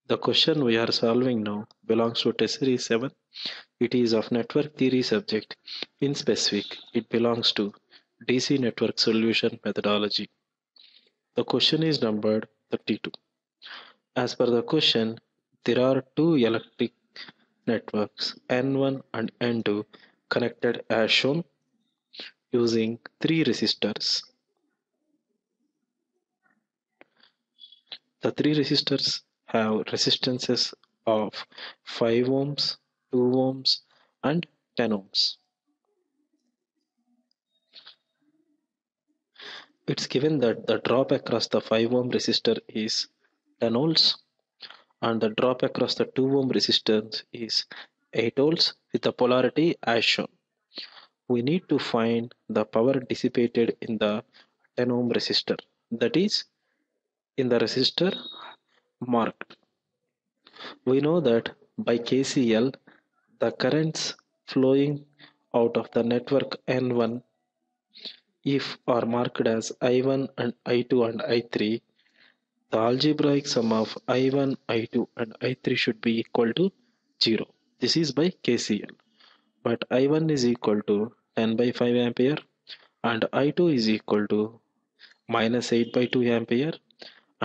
The question we are solving now belongs to test series 7. It is of network theory subject. In specific, it belongs to DC network solution methodology. The question is numbered 32. As per the question, there are two electric networks N1 and N2 connected as shown using three resistors. The three resistors have resistances of 5 ohms, 2 ohms, and 10 ohms. It's given that the drop across the 5 ohm resistor is 10 volts and the drop across the 2 ohm resistance is 8 volts with the polarity as shown. We need to find the power dissipated in the 10 ohm resistor, that is, in the resistor marked. We know that by KCL, the currents flowing out of the network N1 if are marked as I1 and I2 and I3, the algebraic sum of I1, I2 and I3 should be equal to 0. This is by KCL. But I1 is equal to 10 by 5 ampere and I2 is equal to minus 8 by 2 ampere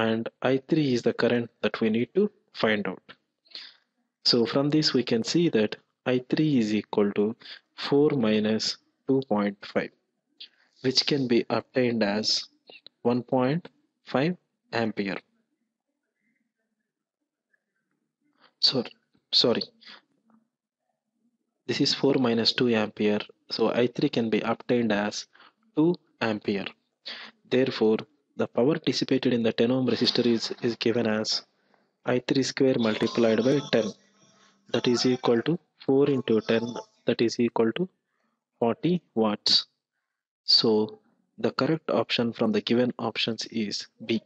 and I3 is the current that we need to find out. So from this we can see that I3 is equal to 4 minus 2.5, which can be obtained as 1.5 ampere. Sorry, this is 4 minus 2 ampere, so I3 can be obtained as 2 ampere. Therefore, the power dissipated in the 10 ohm resistor is given as I3 square multiplied by 10, that is equal to 4 into 10, that is equal to 40 watts. So the correct option from the given options is B.